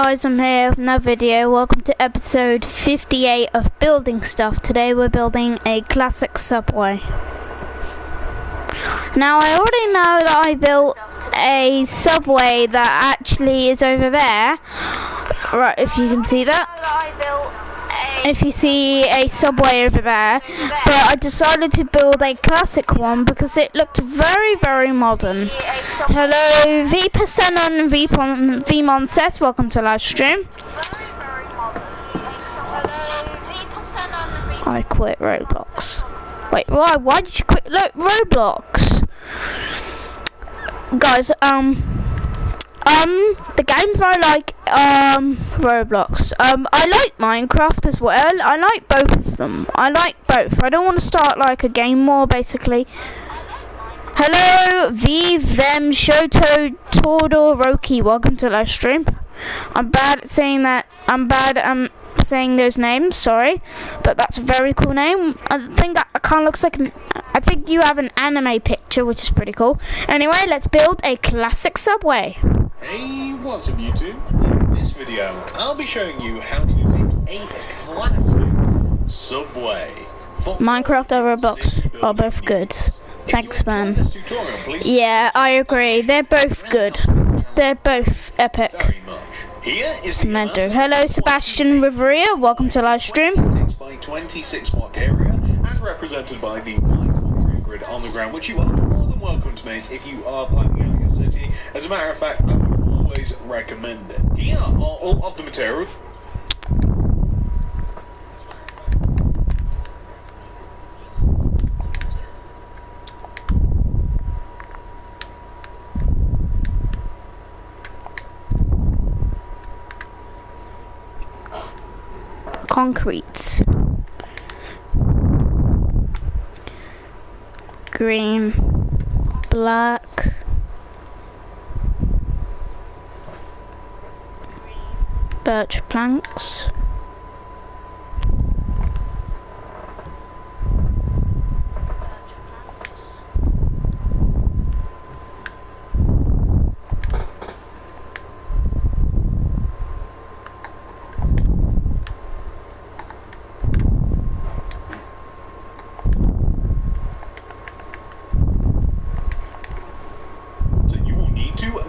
guys, I'm here with another video. Welcome to episode 58 of Building Stuff. Today we're building a classic subway. Now I already know that I built a subway that actually is over there. Right, if you can see that. If you see a subway over there. But I decided to build a classic one because it looked very, very modern. Hello, V% on Vmon says, welcome to live stream. I quit Roblox. Wait, why did you quit Roblox? Guys, the games I like, Roblox. I like Minecraft as well. I like both of them. I like both. I don't want to start like a game war, basically. Hello, Vem Shoto Todoroki. Welcome to live stream. I'm bad at saying that. I'm bad at saying those names. Sorry, but that's a very cool name. I think that kind of looks like I think you have an anime picture, which is pretty cool. Anyway, let's build a classic subway. Hey, what's up YouTube? In this video, I'll be showing you how to make a classic subway. Minecraft and Roblox are both good. Thanks, man. Yeah, I agree. They're both good. They're both epic. Here is Cemento. Hello, Sebastian Riveria. Welcome to live stream. 6 by 26 block area, as represented by the grid on the ground, which you are more than welcome to make if you are planning out your city. As a matter of fact, I would always recommend it. Here are all of the materials. Concrete, green, black, birch planks,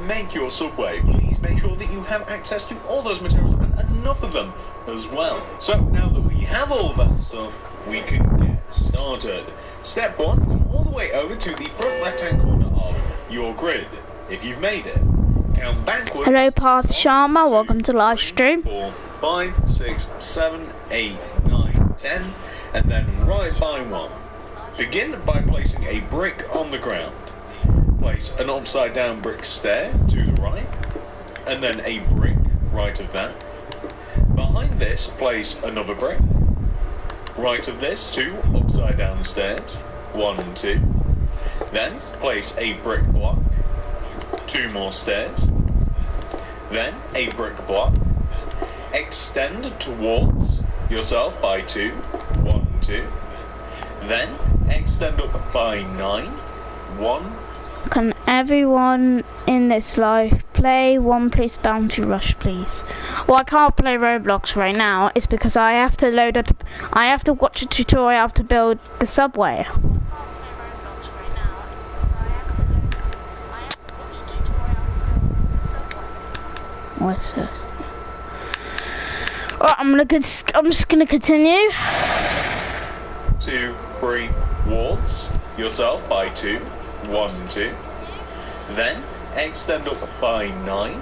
make your subway. Please make sure that you have access to all those materials and enough of them as well. So now that we have all of that stuff, we can get started. Step 1, come all the way over to the front left hand corner of your grid. If you've made it, count backwards. Hello, Path Sharma. Welcome to live stream. 4, 5, 6, 7, 8, 9, 10, and then right by 1. Begin by placing a brick on the ground. Place an upside down brick stair to the right, and then a brick right of that. Behind this, place another brick. Right of this, 2 upside down stairs, 1 and 2. Then place a brick block, 2 more stairs. Then a brick block. Extend towards yourself by 2, 1 and 2. Then extend up by 9, 1. Can everyone in this live play One Piece Bounty Rush, please? Well, I can't play Roblox right now. It's because I have to load it. I have to watch a tutorial how to build the subway. What's it? Alright, I'm just gonna continue. 2, 3 wards yourself by 2, 1 and 2. Then extend up by 9,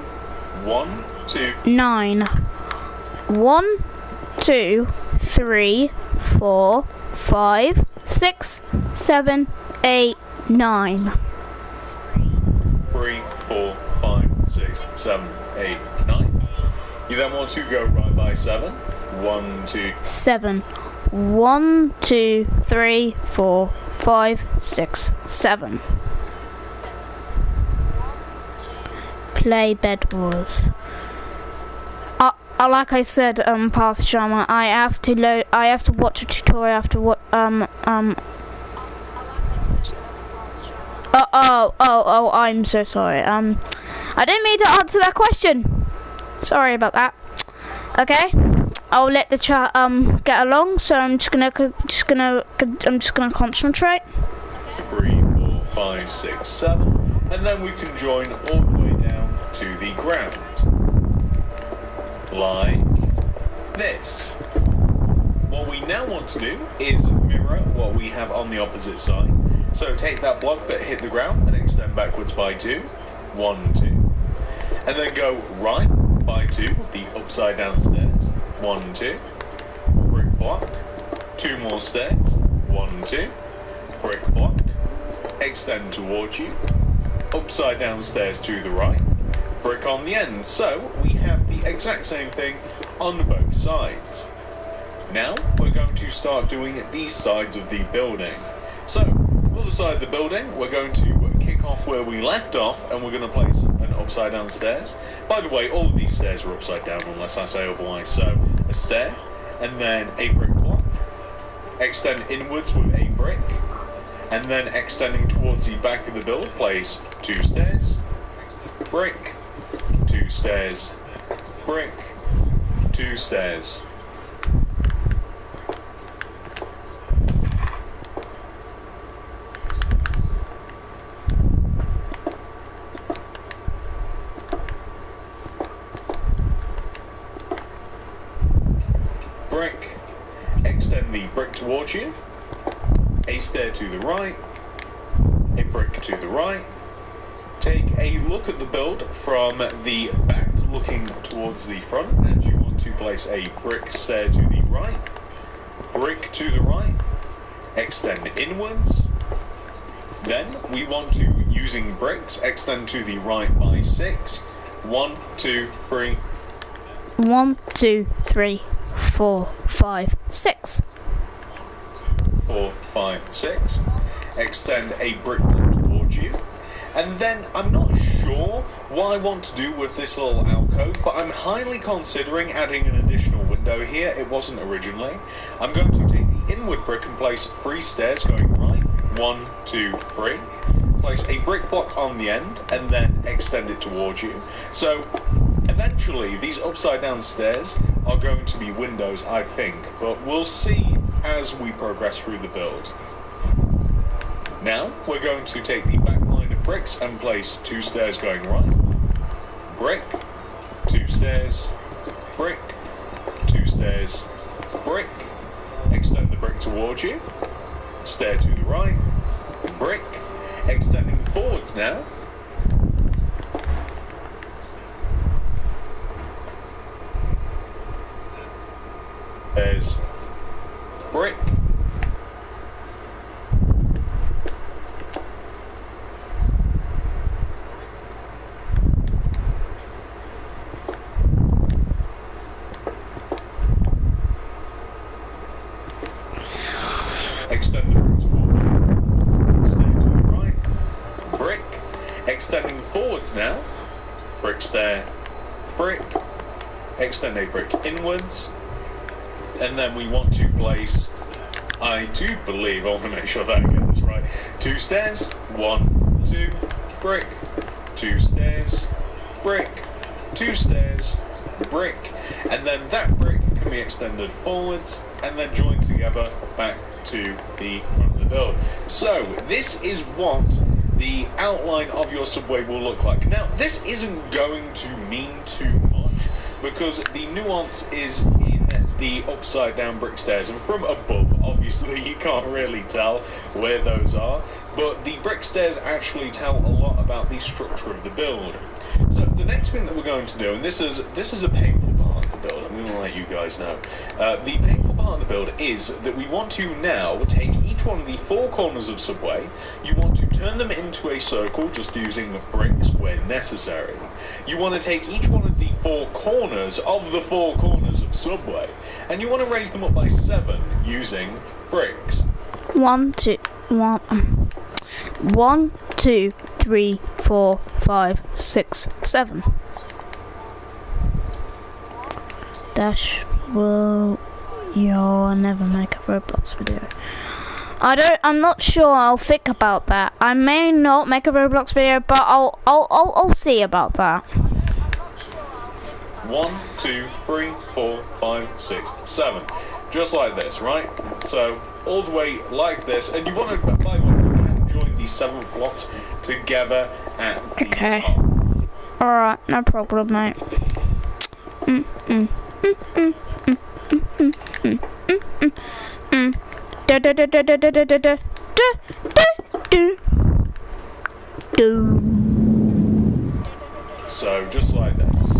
1, 2. 9. 1, 2, 3, 4, 5, 6, 7, 8, 9. 3, 4, 5, 6, 7, 8, 9. You then want to go right by 7. 1, 2. 7. 1, 2, 3, 4, 5, 6, 7. Play Bed Wars. Like I said, Path Sharma, I have to watch a tutorial after what Oh, I'm so sorry. I didn't mean to answer that question. Sorry about that. Okay, I'll let the chat get along. So I'm just gonna concentrate. 3, 4, 5, 6, 7, and then we can join all the way down to the ground, like this. What we now want to do is mirror what we have on the opposite side. So take that block that hit the ground and extend backwards by 2, 1, 2, and then go right by 2 with the upside down stairs, 1, 2, brick block, 2 more stairs, 1, 2, brick block, extend towards you, upside down stairs to the right, brick on the end. So we have the exact same thing on both sides. Now we're going to start doing these sides of the building. So for the side of the building, we're going to kick off where we left off, and we're going to place an upside down stairs. By the way, all of these stairs are upside down unless I say otherwise. So a stair, and then a brick block, extend inwards with a brick, and then extending towards the back of the build, place 2 stairs, brick, 2 stairs, brick, 2 stairs. Brick, extend the brick towards you, a stair to the right, a brick to the right. Take a look at the build from the back looking towards the front, and you want to place a brick stair to the right, brick to the right, extend inwards. Then we want to, using bricks, extend to the right by 6, 1, 2, 3. 1, 2, 3, 4, 5, 6. 4, 5, 6. Extend a brick block towards you. And then I'm not sure what I want to do with this little alcove, but I'm highly considering adding an additional window here. It wasn't originally. I'm going to take the inward brick and place 3 stairs going right. 1, 2, 3. Place a brick block on the end and then extend it towards you. So eventually these upside down stairs are going to be windows, I think, but we'll see as we progress through the build. Now we're going to take the back line of bricks and place 2 stairs going right, brick, 2 stairs, brick, 2 stairs, brick, extend the brick towards you, stair to the right, brick, extending forwards now, there's brick, extend the brick towards you, stair to the right, brick, extending forwards now, brick stair, brick, extend a brick inwards, and then we want to place, I do believe, I want to make sure that I get this right, 2 stairs, 1, 2, brick, 2 stairs, brick, 2 stairs, brick, and then that brick can be extended forwards and then joined together back to the front of the build. So this is what the outline of your subway will look like. Now this isn't going to mean too much because the nuance is in the upside down brick stairs, and from above obviously you can't really tell where those are, but the brick stairs actually tell a lot about the structure of the build. So the next thing that we're going to do, and this is a painful part of the build, I'm going to let you guys know. The painful part of the build is that we want to now take each one of the 4 corners of Subway, you want to turn them into a circle just using bricks where necessary. You want to take each one of the 4 corners of the 4 corners of Subway, and you want to raise them up by 7 using bricks. 1, 2, 3, 4, 5, 6, 7. Dash will you'll never make a Roblox video. I'm not sure. I'll think about that. I may not make a Roblox video, but I'll see about that. 1, 2, 3, 4, 5, 6, 7. Just like this, right? So all the way like this, and you want to, by the way, you can join these 7 blocks together at the top. Alright, no problem, mate. So just like this.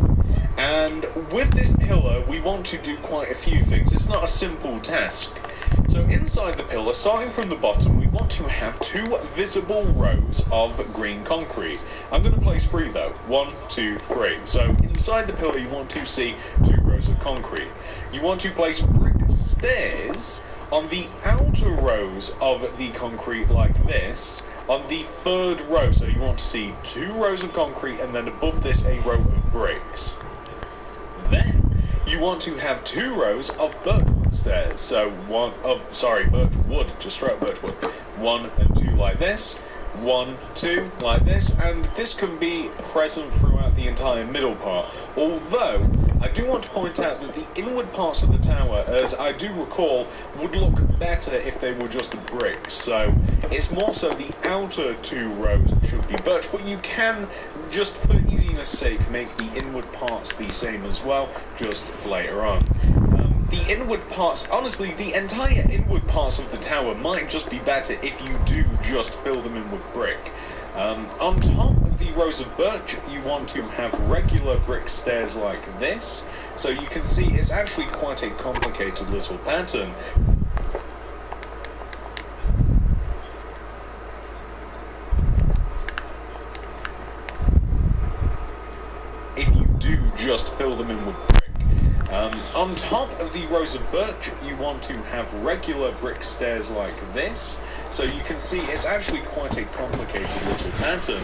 And with this pillar, we want to do quite a few things. It's not a simple task. So inside the pillar, starting from the bottom, we want to have 2 visible rows of green concrete. I'm going to place 3 though. 1, 2, 3. So inside the pillar, you want to see 2 rows of concrete. You want to place brick stairs on the outer rows of the concrete like this, on the 3rd row. So you want to see 2 rows of concrete, and then above this a row of bricks. Then you want to have 2 rows of birchwood stairs. So birchwood, just straight birchwood. 1 and 2 like this. 1, 2 like this, and this can be present throughout the entire middle part. Although I do want to point out that the inward parts of the tower, as I do recall, would look better if they were just bricks. So it's more so the outer 2 rows should be birch, but you can, just for easiness sake, make the inward parts the same as well, just later on. The inward parts, honestly, the entire inward parts of the tower might just be better if you do just fill them in with brick. On top of the rows of birch, you want to have regular brick stairs like this. So you can see it's actually quite a complicated little pattern. If you do just fill them in with brick. On top of the rows of birch, you want to have regular brick stairs like this. So you can see it's actually quite a complicated little pattern.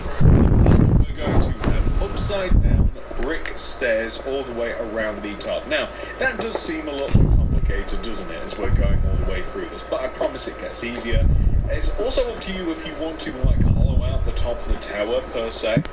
We're going to have upside down brick stairs all the way around the top. Now, that does seem a lot more complicated, doesn't it, as we're going all the way through this, but I promise it gets easier. It's also up to you if you want to, like, hollow out the top of the tower, per se.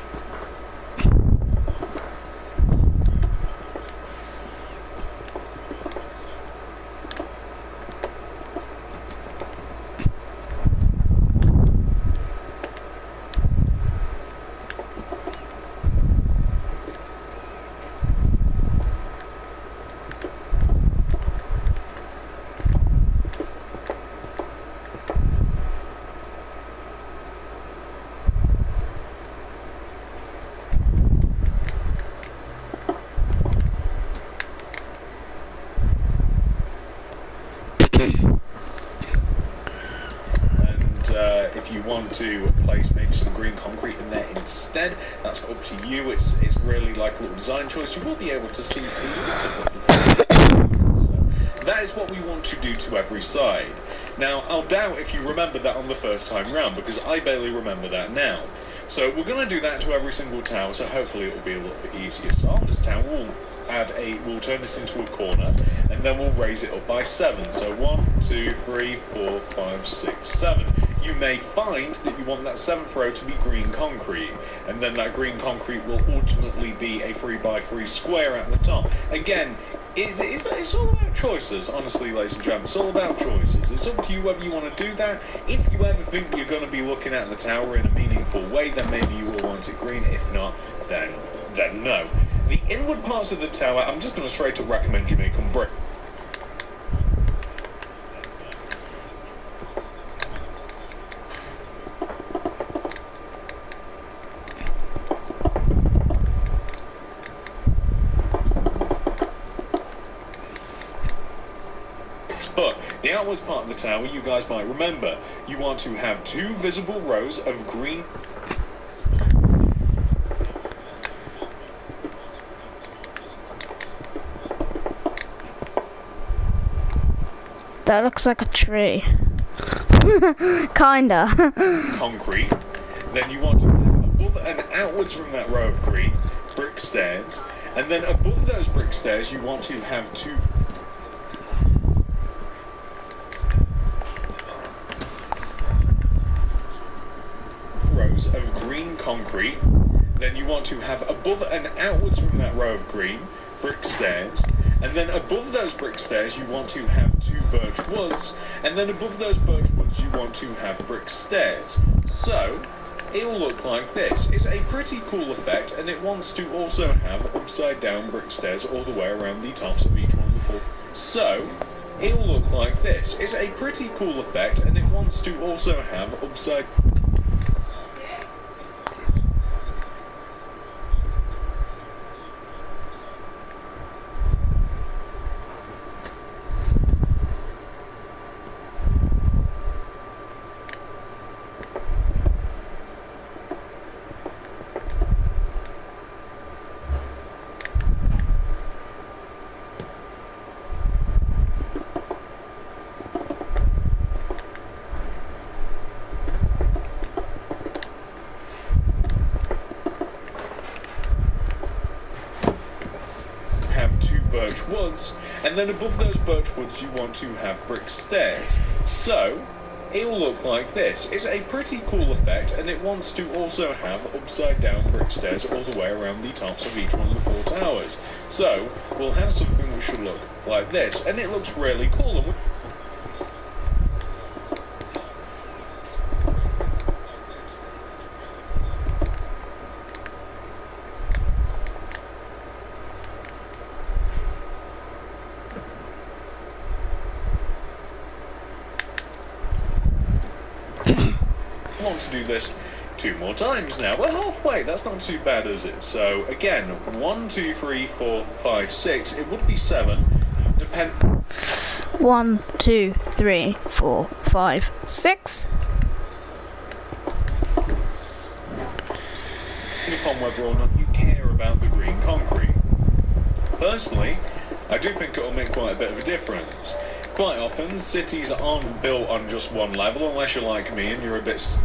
If you want to place maybe some green concrete in there instead, that's up to you. It's really like a little design choice. You will be able to see so that is what we want to do to every side. Now, I'll doubt if you remember that on the first time round, because I barely remember that now. So we're going to do that to every single tower, so hopefully it will be a little bit easier. So on this tower, we'll turn this into a corner, and then we'll raise it up by 7. So 1, 2, 3, 4, 5, 6, 7. You may find that you want that 7th row to be green concrete, and then that green concrete will ultimately be a 3x3 square at the top. Again, it's all about choices, honestly, ladies and gentlemen. It's all about choices. It's up to you whether you want to do that. If you ever think you're going to be looking at the tower in a meaningful way, then maybe you will want it green. If not, then no. The inward parts of the tower, I'm just going to straight up recommend you make them brick. But the outwards part of the tower, you guys might remember, you want to have 2 visible rows of green. That looks like a tree. Kinda. Concrete. Then you want to have above and outwards from that row of green, brick stairs. And then above those brick stairs, you want to have 2 rows of green concrete. Then you want to have above and outwards from that row of green, brick stairs, and then above those brick stairs you want to have 2 birch woods, and then above those birch woods you want to have brick stairs. So it'll look like this. It's a pretty cool effect, and it wants to also have upside down brick stairs all the way around the tops of each one of the 4. So it'll look like this. It's a pretty cool effect, and it wants to also have upside birch woods, and then above those birch woods you want to have brick stairs. So it will look like this. It's a pretty cool effect, and it wants to also have upside down brick stairs all the way around the tops of each one of the 4 towers. So we'll have something which should look like this, and it looks really cool. And want to do this 2 more times now. We're halfway, that's not too bad, is it? So again, 1, 2, 3, 4, 5, 6, it would be 7, depend 1, 2, 3, 4, 5, 6. upon whether or not you care about the green concrete. Personally, I do think it'll make quite a bit of a difference. Quite often, cities aren't built on just one level, unless you're like me and you're a bit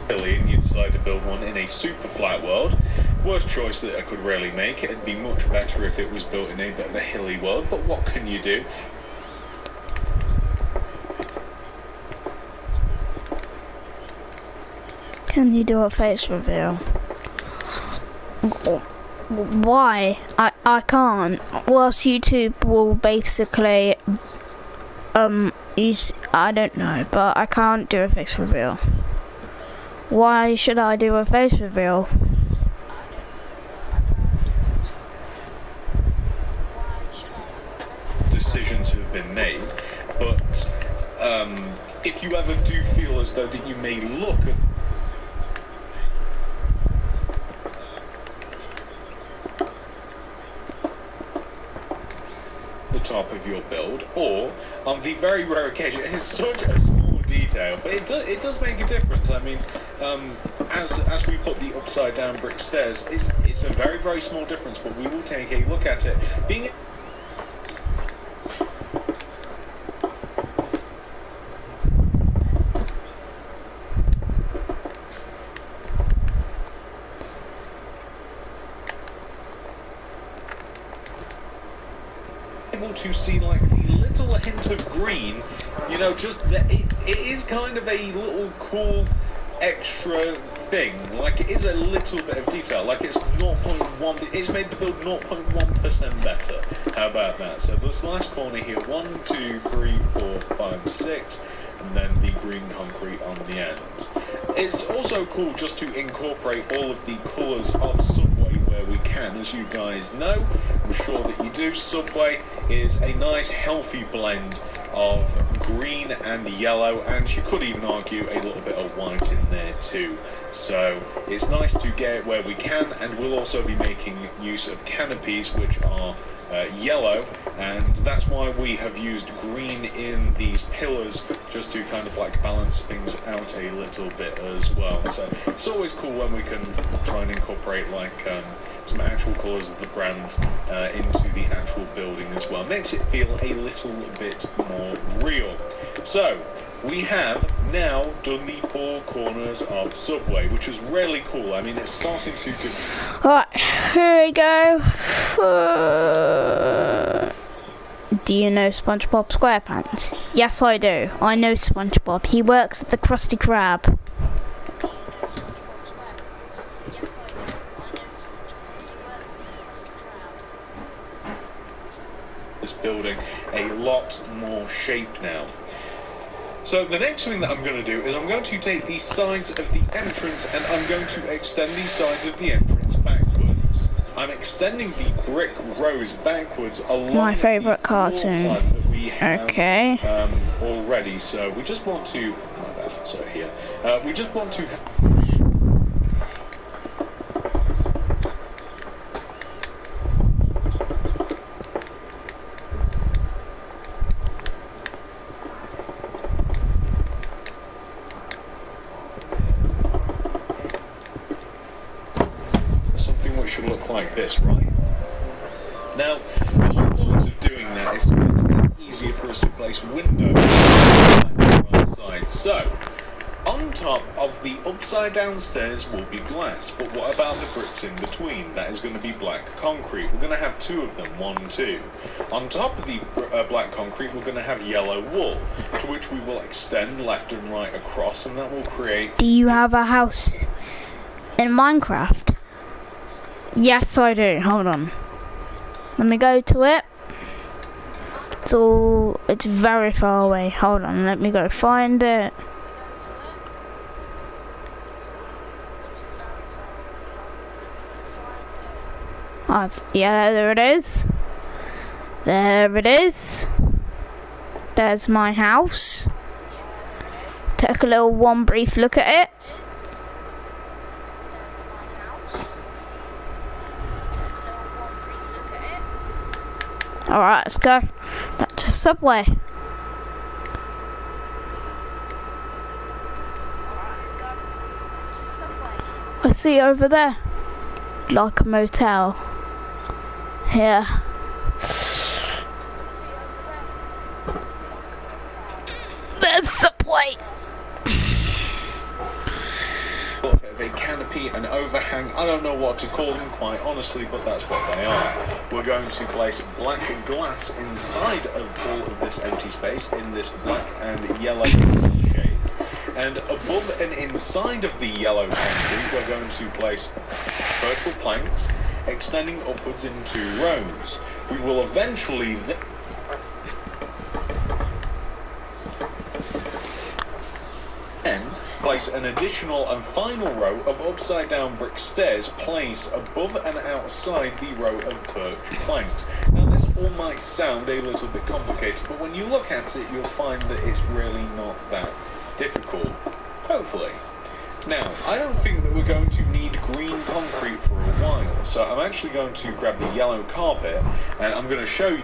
and you decide to build one in a super flat world. Worst choice that I could really make. It'd be much better if it was built in a bit of a hilly world, but what can you do? Can you do a face reveal? Why? I can't. Whilst YouTube will basically I don't know, but I can't do a face reveal. Why should I do a face reveal? Decisions have been made, but if you ever do feel as though that you may look at the top of your build, or on the very rare occasion, it's such a small detail, but it does make a difference. I mean, as we put the upside down brick stairs, it's a very, very small difference, but we will take a look at it. Being able to see like the little hint of green, you know, just that it is kind of a little cool extra thing. Like, it is a little bit of detail. Like, it's 0.1, it's made the build 0.1% better. How about that? So this last corner here, 1, 2, 3, 4, 5, 6, and then the green concrete on the ends. It's also cool just to incorporate all of the colours of Subway where we can. As you guys know, I'm sure that you do, Subway is a nice healthy blend of green and yellow, and you could even argue a little bit of white in there too. So it's nice to get it where we can, and we'll also be making use of canopies which are yellow, and that's why we have used green in these pillars, just to kind of like balance things out a little bit as well. So it's always cool when we can try and incorporate like some actual colours of the brand into the actual building as well. Makes it feel a little bit more real. So we have now done the 4 corners of Subway, which is really cool. I mean, it's starting to get... Right, here we go. Do you know SpongeBob SquarePants? Yes, I do. I know SpongeBob. He works at the Krusty Krab. This building a lot more shape now. So the next thing that I'm going to do is I'm going to take the sides of the entrance and I'm going to extend the sides of the entrance backwards. I'm extending the brick rows backwards along My favourite the floor cartoon. plan that we have, Okay. already. So we just want to. My bad. So here, we just want to. Something which should look like this, right? Now, the whole point of doing that is to make it easier for us to place windows on the right side. So, on top of the upside down stairs will be glass, but what about the bricks in between? That is going to be black concrete. We're going to have two of them, 1, 2. On top of the black concrete, we're going to have yellow wool, to which we will extend left and right across, and that will create... Do you have a house in Minecraft? Yes, I do. Hold on. Let me go to it. It's very far away. Hold on, let me go find it. Yeah, there it is. There it is. There's my house. Took a little one brief look at it. Alright, let's go back to the subway. I see over there, like a motel. Here. There's subway. A bit of a canopy, an overhang, I don't know what to call them quite honestly, but that's what they are. We're going to place black glass inside of all of this empty space in this black and yellow shade. And above and inside of the yellow concrete, we're going to place vertical planks extending upwards in 2 rows. We will eventually then place an additional and final row of upside down brick stairs placed above and outside the row of birch planks. Now this all might sound a little bit complicated, but when you look at it you'll find that it's really not that difficult, hopefully. Now, I don't think that we're going to need green concrete for a while, so I'm actually going to grab the yellow carpet and I'm going to show you.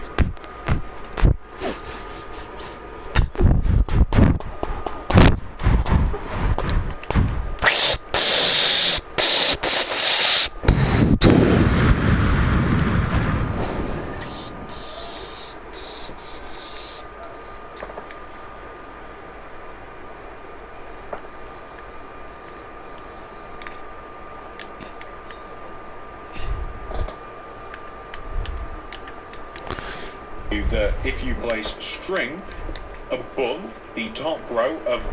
That if you place string above the top row of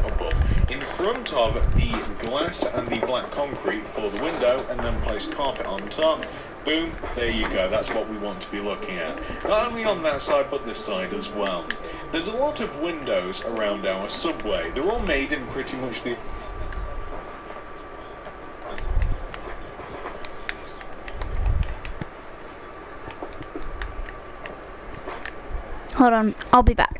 in front of the glass and the black concrete for the window, and then place carpet on top, boom, there you go. That's what we want to be looking at. Not only on that side, but this side as well. There's a lot of windows around our subway. They're all made in pretty much the Hold on, I'll be back.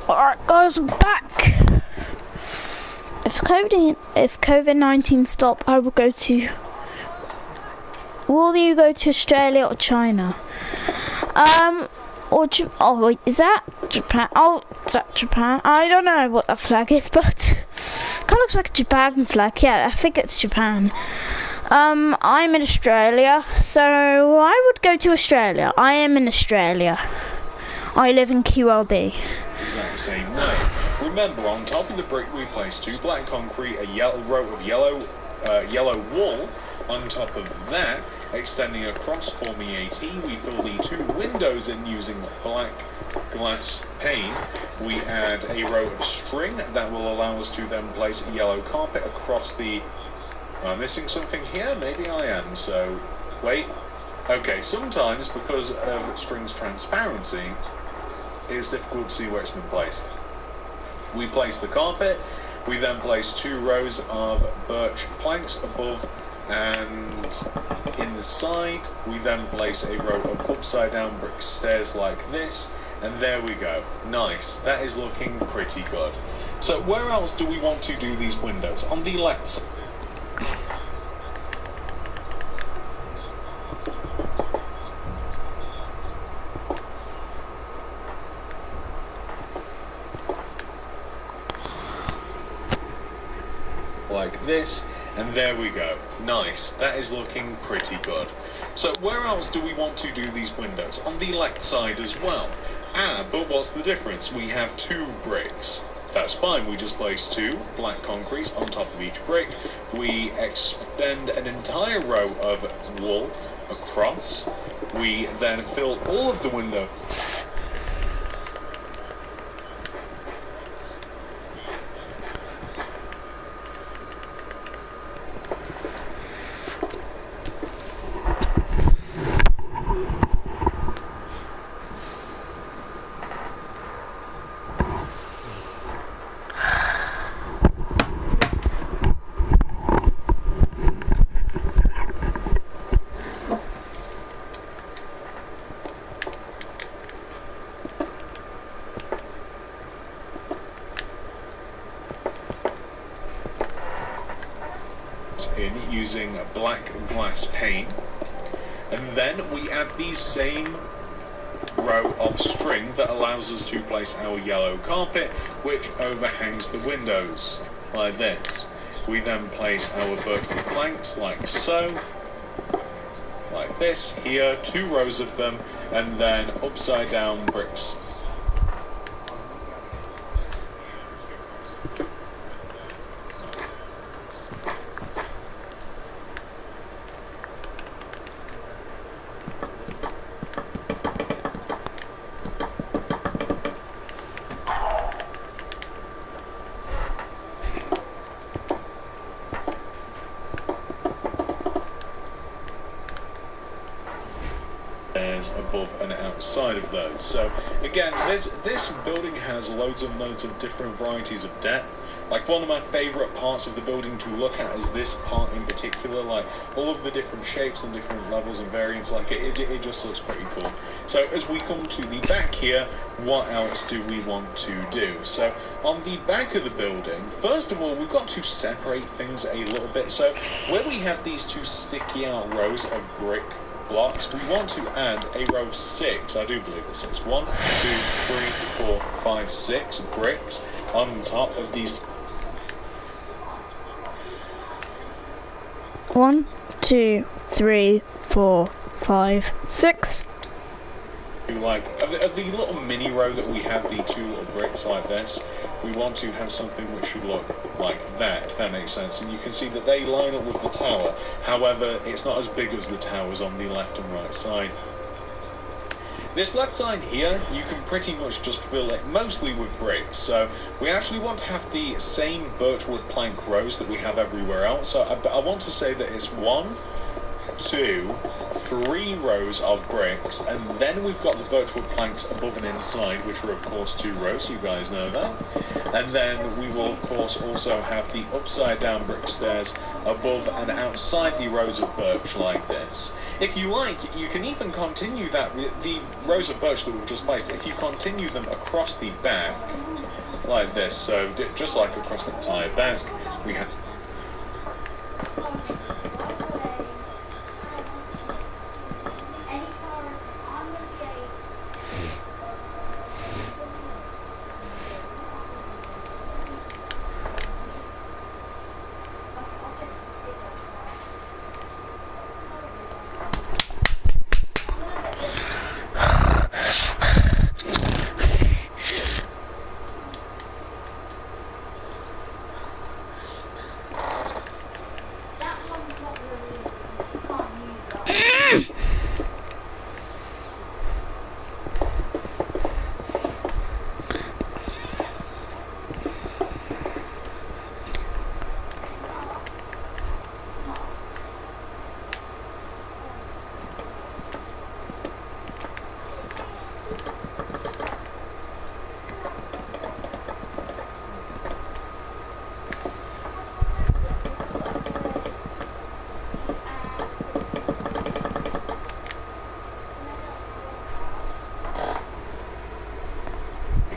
Alright guys, I'm back. If COVID-19 stop, I will go to... Will you go to Australia or China? Oh wait, is that Japan? Oh, is that Japan? I don't know what that flag is, but... Kind of looks like a Japan flag. Yeah, I think it's Japan. I'm in Australia, so I would go to Australia. I am in Australia. I live in QLD. Exact same way. Remember, on top of the brick we place 2 black concrete, a row of yellow wool. On top of that, extending across forming a T, we fill the 2 windows in using black glass pane. We add a row of string that will allow us to then place a yellow carpet across the... Am I missing something here? Maybe I am. So, wait. Okay, sometimes because of string's transparency, it's difficult to see where it's been placed. We place the carpet. We then place 2 rows of birch planks above and inside. We then place a row of upside down brick stairs like this, and there we go. Nice. That is looking pretty good. So where else do we want to do these windows? On the left side. Like this, and there we go. Nice. That is looking pretty good. So where else do we want to do these windows? On the left side as well. But what's the difference? We have 2 bricks. That's fine. We just place 2 black concretes on top of each brick. We extend an entire row of wool across. We then fill all of the windows. in using black glass pane, and then we add the same row of string that allows us to place our yellow carpet, which overhangs the windows like this. We then place our vertical planks like so, like this here, 2 rows of them, and then upside down bricks. Above and outside of those. So again, this building has loads and loads of different varieties of depth. Like, one of my favourite parts of the building to look at is this part in particular, like all of the different shapes and different levels and variants. Like it just looks pretty cool. So as we come to the back here, what else do we want to do? So on the back of the building, first of all, we've got to separate things a little bit. So where we have these 2 sticky out rows of brick blocks, we want to add a row of 6, I do believe it's 6, 1, 2, 3, 4, 5, 6 bricks on top of these. 1, 2, 3, 4, 5, 6. Like of the little mini row that we have, the 2 little bricks like this, we want to have something which should look like that, if that makes sense. And you can see that they line up with the tower. However, it's not as big as the towers on the left and right side. This left side here, you can pretty much just fill it mostly with bricks. So we actually want to have the same birchwood plank rows that we have everywhere else. So I want to say that it's 1, 2, 3 rows of bricks, and then we've got the birchwood planks above and inside, which are of course 2 rows, you guys know that. And then we will of course also have the upside down brick stairs above and outside the rows of birch like this. If you like, you can even continue that, the rows of birch that we've just placed, if you continue them across the back like this, so just like across the entire back, we have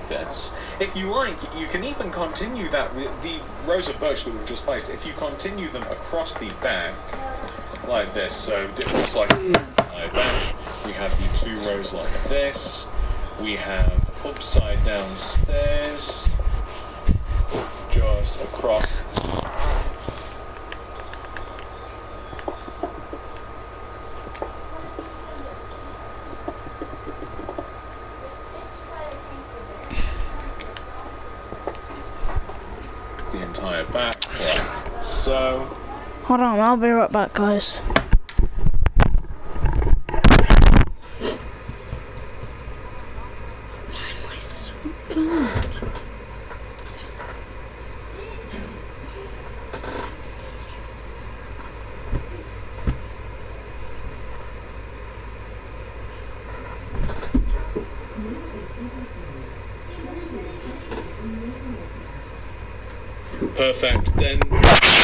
this. If you like, you can even continue that, the rows of birch that we've just placed, if you continue them across the back like this, so just like back, we have the two rows like this, we have upside down stairs just across. The entire back, like so. Hold on, I'll be right back, guys. Perfect. Then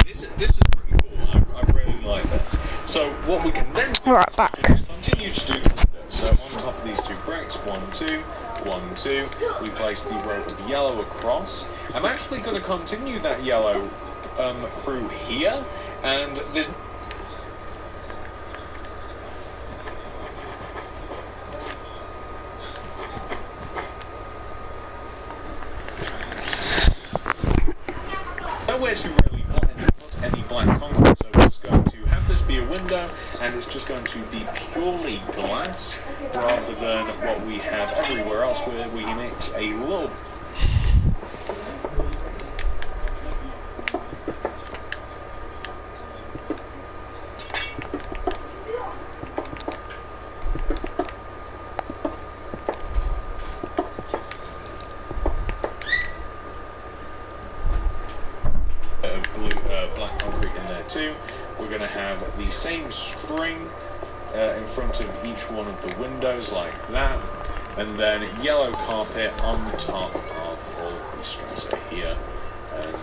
this is pretty cool. I really like this. So what we can then do Right back. is continue to do the windows. So on top of these two bricks, 1, 2, 1, 2, we place the row of yellow across. I'm actually going to continue that yellow through here, and there's nowhere to really put any black concrete, so we're just going to have this be a window, and it's just going to be purely glass, rather than what we have everywhere else where we mix a little. Black concrete in there too. We're going to have the same string in front of each one of the windows like that, and then yellow carpet on top of all of these strings. So here, and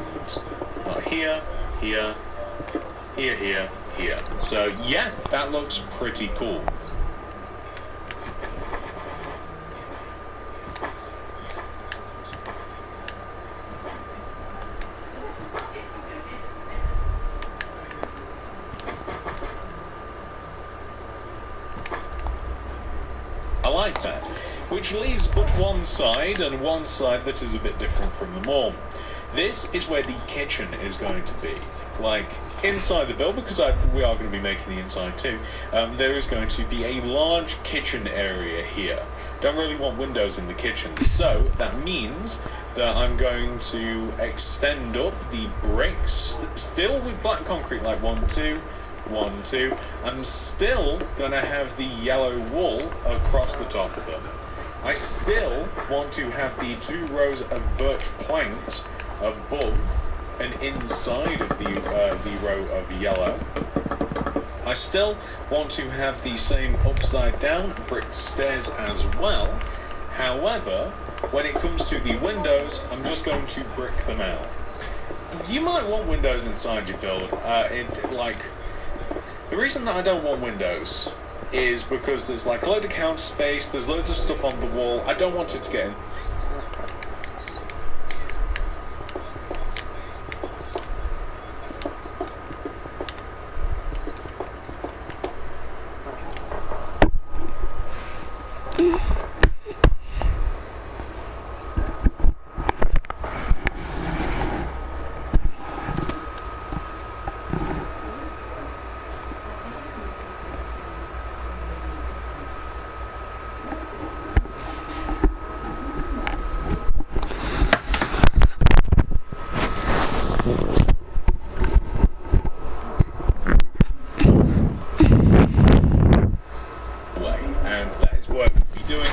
not here, here, here, here, here. So yeah, that looks pretty cool. I like that. Which leaves but one side, and one side that is a bit different from them all. This is where the kitchen is going to be. Like, inside the build, because we are going to be making the inside too, there is going to be a large kitchen area here. Don't really want windows in the kitchen, so that means that I'm going to extend up the bricks, still with black concrete, like 1, 2, 1, 2. I'm still going to have the yellow wool across the top of them. I still want to have the 2 rows of birch planks above and inside of the row of yellow. I still want to have the same upside down brick stairs as well. However, when it comes to the windows, I'm just going to brick them out. You might want windows inside your build. The reason that I don't want windows is because there's like a load of counter space, there's loads of stuff on the wall. I don't want it to get in.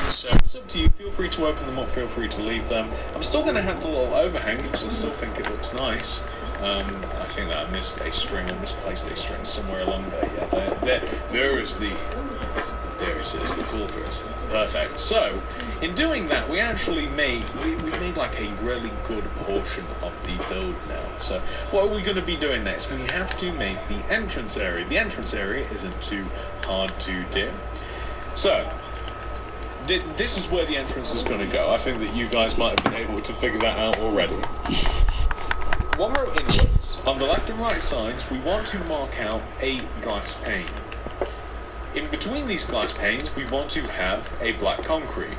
So it's up to you. Feel free to open them up, feel free to leave them. I'm still going to have the little overhang because I still think it looks nice. I think that I missed a string or misplaced a string somewhere along there. Yeah, there is the culprit. Perfect. So, in doing that, we actually made we've made like a really good portion of the build now. So, what are we going to be doing next? We have to make the entrance area. The entrance area isn't too hard to do. So, this is where the entrance is going to go. I think that you guys might have been able to figure that out already. One row inwards. On the left and right sides, we want to mark out a glass pane. In between these glass panes, we want to have a black concrete.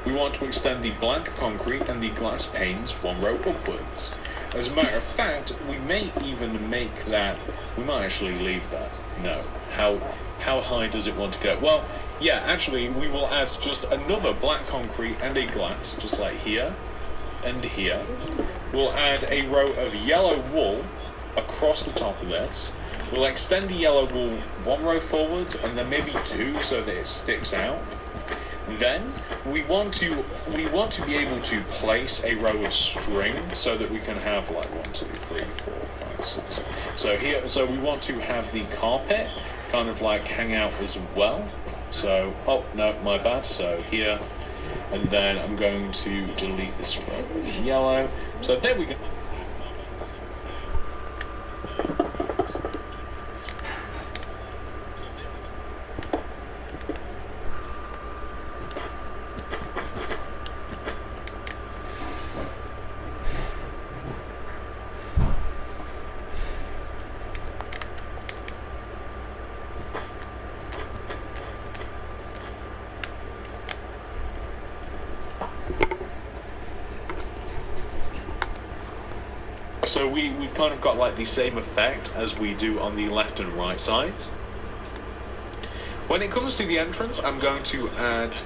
We want to extend the black concrete and the glass panes one row upwards. As a matter of fact, we may even make that... We might actually leave that. No. How high does it want to go? Well, yeah, actually, we will add just another black concrete and a glass, just like here and here. We'll add a row of yellow wool across the top of this. We'll extend the yellow wool one row forwards and then maybe two so that it sticks out. Then we want to be able to place a row of string so that we can have like 1, 2, 3, 4, 5, 6. So we want to have the carpet kind of like hang out as well. So oh no, my bad. So here, and then I'm going to delete this row of yellow. So there we go. So we've kind of got like the same effect as we do on the left and right sides. When it comes to the entrance, I'm going to add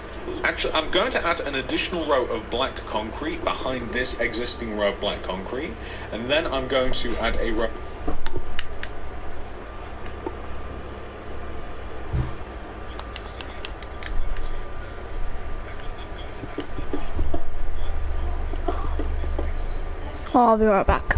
an additional row of black concrete behind this existing row of black concrete, and then I'm going to add a row. I'll be right back.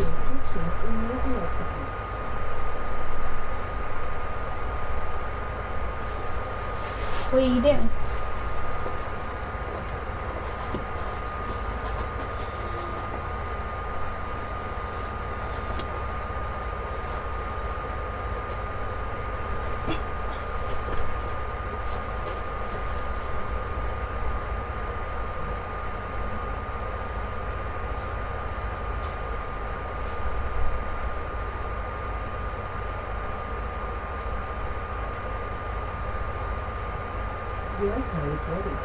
restrictions in your Alexa. What are you doing? Your echo is ready.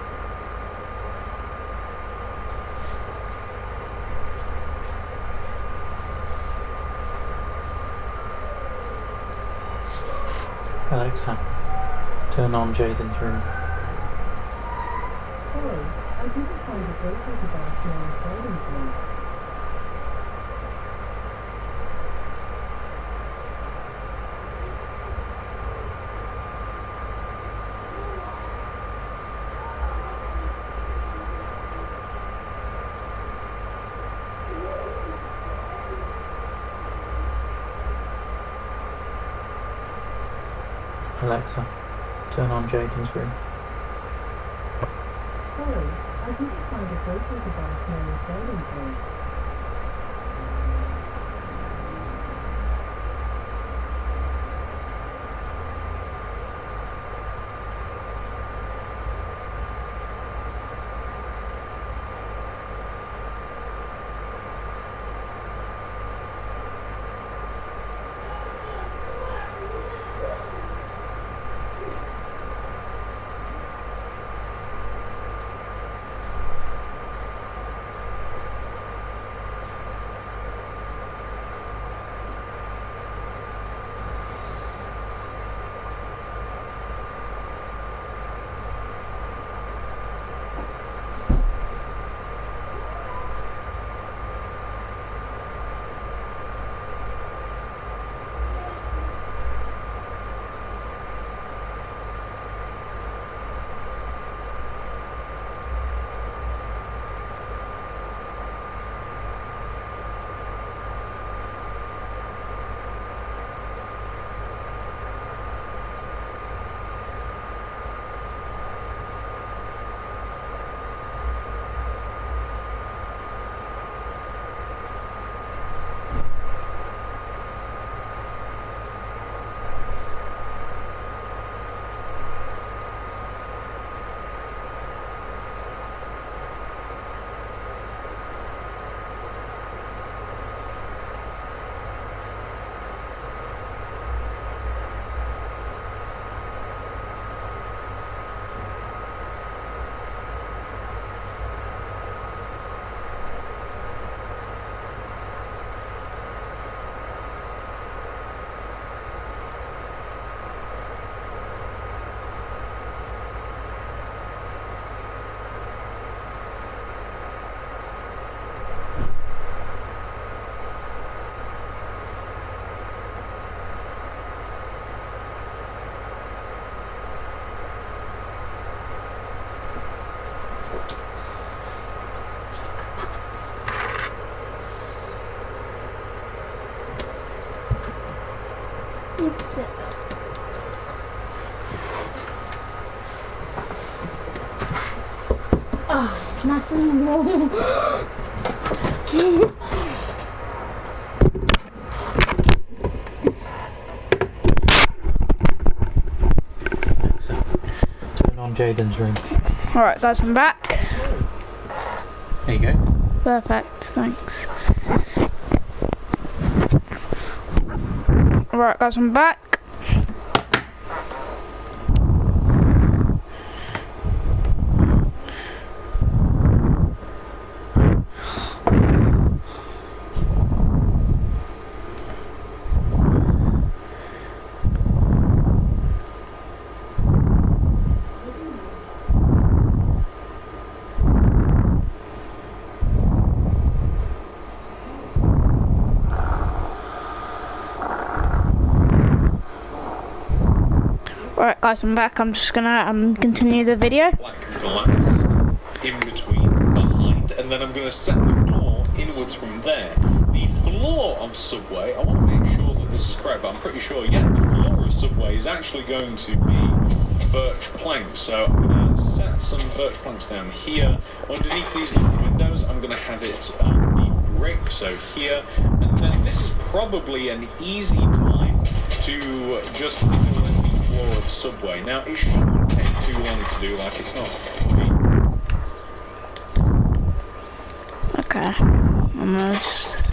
Alexa, turn on Jaden's room. Sorry, I didn't find a vocal device named Jaden's room. Alexa, turn on Jaden's room. Sorry, I didn't find a vocal device named Jaden's room. It's nice and warm. Alexa, turn on Jaden's room. Alright guys, I'm back. There you go. Perfect, thanks. Alright guys, I'm back. Alright guys, I'm back. I'm just gonna continue the video. Black glass in between, behind, and then I'm going to set the door inwards from there. The floor of Subway. I want to make sure that this is correct, but I'm pretty sure, yeah, the floor of Subway is actually going to be birch planks. So I'm going to set some birch planks down here. Underneath these little windows, I'm going to have it be brick, so here. And then this is probably an easy time to just fill in the floor of Subway. Now, it shouldn't take too long to do, like it's not. Okay, I'm gonna just...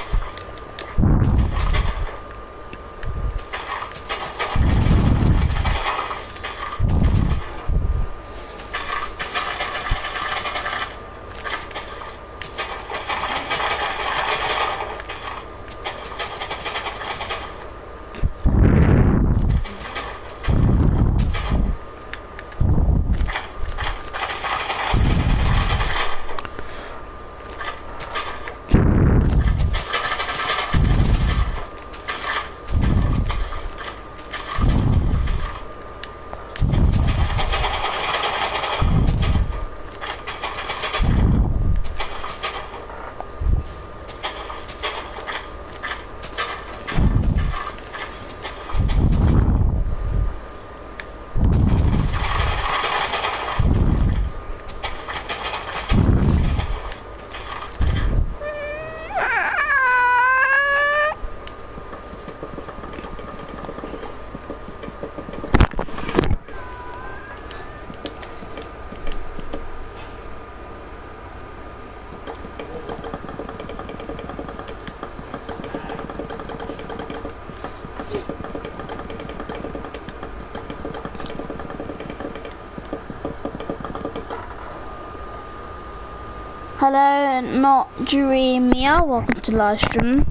Hello, not Dreamia. Welcome to live stream.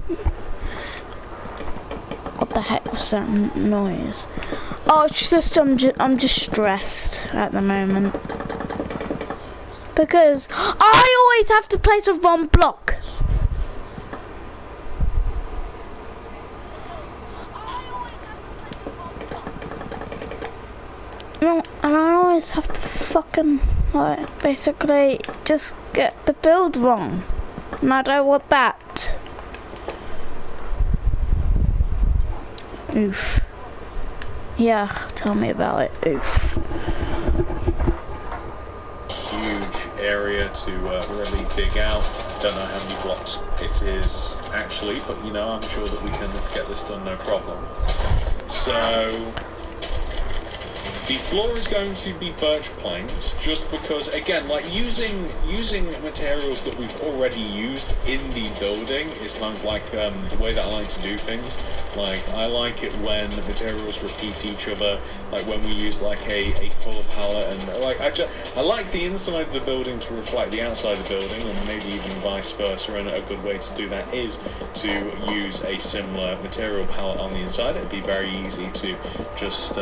What the heck was that noise? Oh, it's just I'm just stressed at the moment because I always have to place a wrong block. No, and I always have to fucking like basically just get the build wrong, and I don't want that. Oof. Yeah, tell me about it. Oof. Huge area to really dig out. Don't know how many blocks it is actually, but you know, I'm sure that we can get this done no problem. So the floor is going to be birch planks, just because, again, like using materials that we've already used in the building is kind of like the way that I like to do things. Like, I like it when the materials repeat each other, like when we use like a full palette, and like I like the inside of the building to reflect the outside of the building, and maybe even vice versa. And a good way to do that is to use a similar material palette on the inside. It'd be very easy to just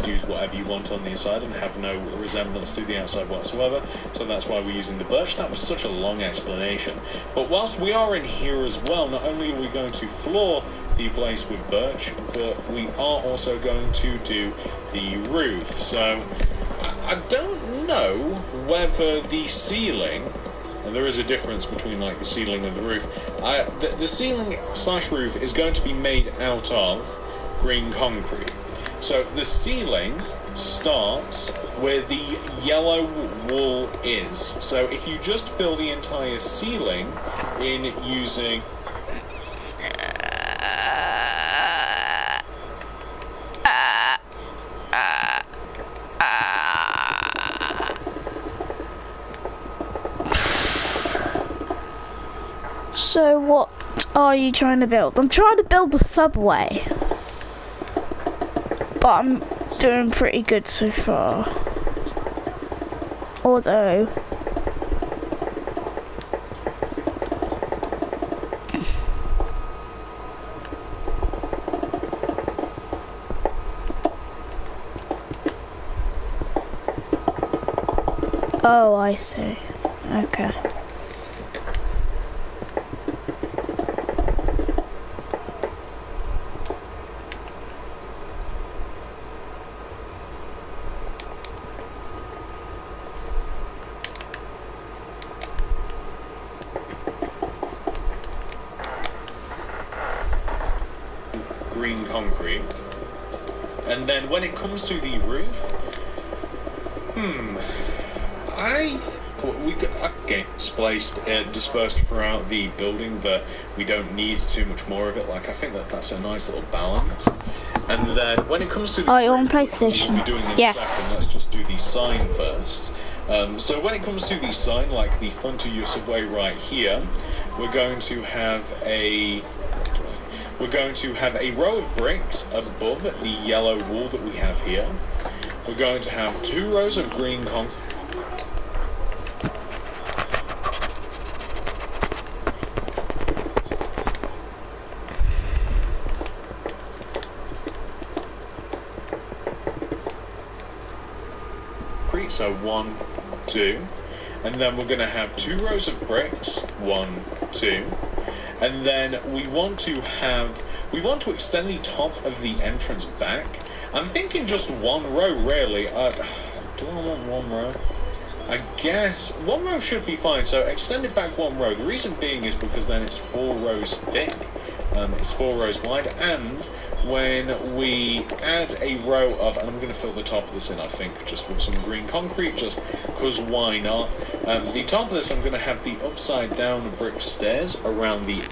use whatever you want on the inside and have no resemblance to the outside whatsoever. So that's why we're using the birch. That was such a long explanation. But whilst we are in here as well, not only are we going to floor the place with birch, but we are also going to do the roof. So I don't know whether the ceiling, and there is a difference between like the ceiling and the roof, the ceiling / roof is going to be made out of green concrete. So the ceiling starts where the yellow wall is. So if you just fill the entire ceiling in using So what are you trying to build? I'm trying to build the subway, but I'm doing pretty good so far. Although oh, I see. Okay. green concrete. And then when it comes to the roof, we got dispersed throughout the building that we don't need too much more of it. Like, I think that's a nice little balance. And then when it comes to the you're on roof, PlayStation. we'll be doing in Yes. a second. Let's just do the sign first. So when it comes to the sign, like the front of your subway right here, we're going to have a row of bricks above the yellow wall that we have here. We're going to have 2 rows of green concrete. So 1, 2, and then we're going to have 2 rows of bricks, 1, 2, and then we want to extend the top of the entrance back. I'm thinking just 1 row, really. Do I want 1 row? I guess 1 row should be fine. So extend it back 1 row. The reason being is because then it's 4 rows thick. It's 4 rows wide, and when we add a row of, and I'm going to fill the top of this in, I think, just with some green concrete, just because why not? The top of this, I'm going to have the upside down brick stairs around the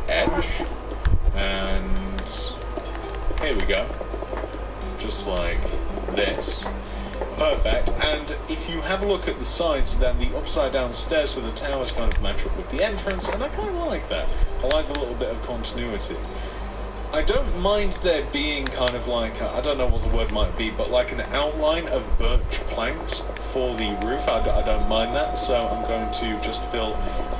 edge, and here we go, just like this. Perfect. And if you have a look at the sides, then the upside down stairs for the towers kind of match up with the entrance, and I kind of like that. I like the little bit of continuity. I don't mind there being kind of like, I don't know what the word might be, but like an outline of birch planks for the roof. I don't mind that, so I'm going to just fill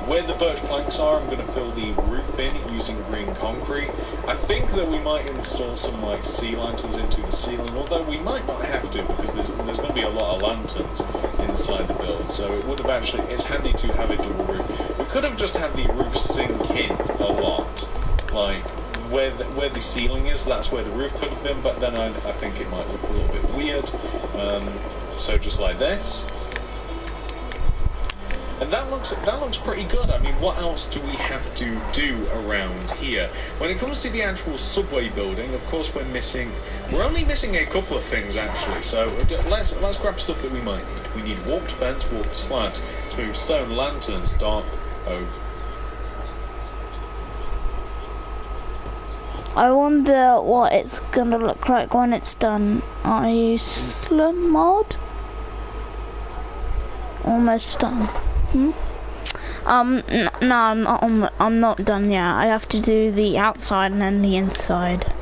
where the birch planks are. I'm going to fill the roof in using green concrete. I think that we might install some like sea lanterns into the ceiling, although we might not have to, because there's going to be a lot of lanterns inside the build, so it would have actually, it's handy to have a dual roof. We could have just had the roof sink in a lot, like where the ceiling is, that's where the roof could have been, but then I think it might look a little bit weird. So just like this. And that looks pretty good. I mean, what else do we have to do around here? When it comes to the actual subway building, of course we're only missing a couple of things actually, so let's grab stuff that we might need. We need warped fence, warped slabs, smooth stone, lanterns, dark oak. I wonder what it's gonna look like when it's done. Are you slim mod? Almost done. No, I'm not done yet. I have to do the outside and then the inside,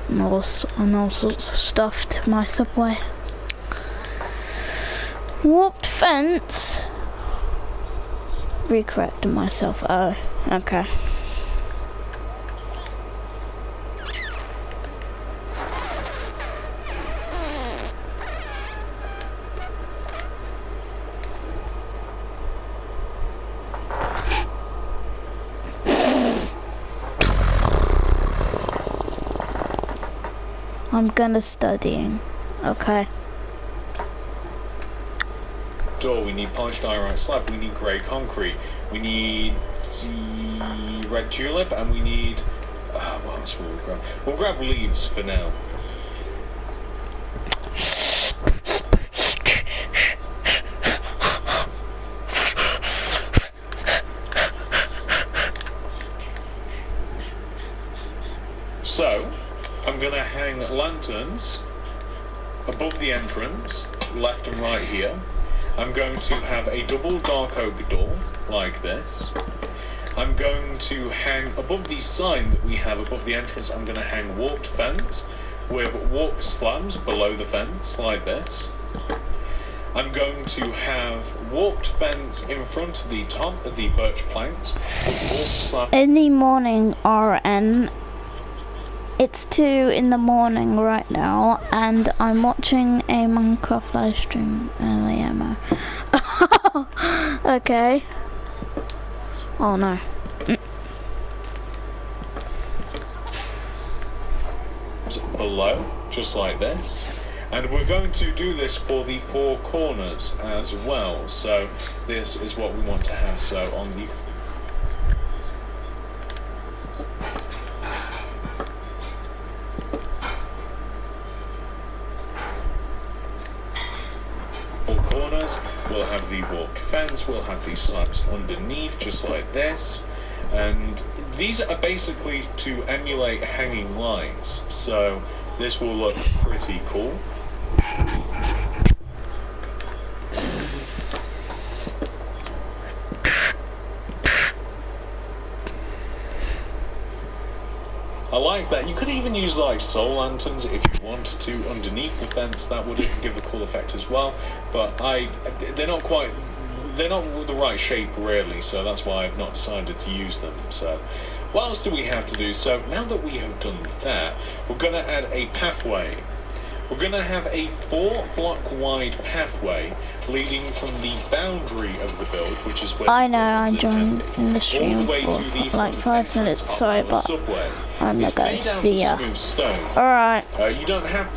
and all sorts of stuff to my subway. Warped fence. Recorrected myself. Oh, okay. I'm gonna studying, okay? Door, we need polished iron slab, we need grey concrete, we need the red tulip, and we need... what else will we grab? We'll grab leaves for now. So, I'm going to hang lanterns above the entrance, left and right here. I'm going to have a double dark oak door, like this. I'm going to hang, above the sign that we have above the entrance, I'm going to hang warped fence with warped slabs below the fence, like this. I'm going to have warped fence in front of the top of the birch planks. In the morning, RN. It's 2 in the morning right now, and I'm watching a Minecraft live stream. Emma. Okay. Oh no. Below, just like this. And we're going to do this for the 4 corners as well. So this is what we want to have. So on the corners, we'll have the warped fence, we'll have these slabs underneath, just like this. And these are basically to emulate hanging lights, so this will look pretty cool. I like that. You could even use like soul lanterns if you wanted to underneath the fence. That would give a cool effect as well. But they're not the right shape really, so that's why I've not decided to use them. So what else do we have to do? So now that we have done that, we're going to add a pathway. We're going to have a 4-block wide pathway leading from the boundary of the build, which is where I know I joined in the stream for like 5 minutes, sorry, but I'm not going to see ya. Alright. You don't have...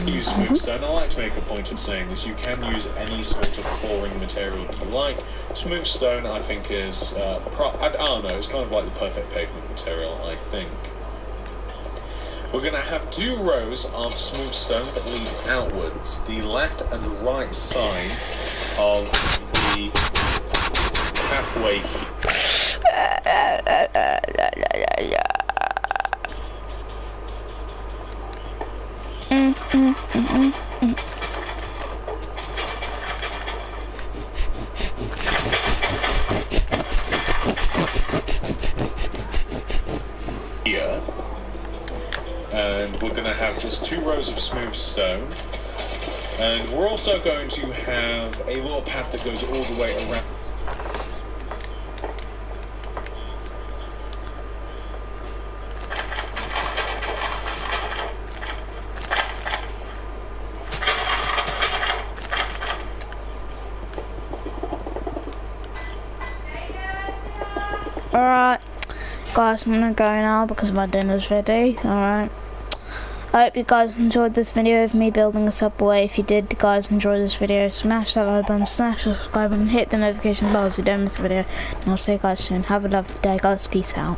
Use smooth stone. I like to make a point of saying this. You can use any sort of pouring material that you like. Smooth stone, I think, is I don't know. It's kind of like the perfect pavement material, I think. We're going to have 2 rows of smooth stone that lead outwards, the left and right sides of the pathway. Here, and we're going to have just 2 rows of smooth stone, and we're also going to have a little path that goes all the way around. Alright, guys, I'm gonna go now because my dinner's ready. Alright. I hope you guys enjoyed this video of me building a subway. If you did, guys, enjoy this video, smash that like button, smash the subscribe button, hit the notification bell so you don't miss the video. And I'll see you guys soon. Have a lovely day, guys. Peace out.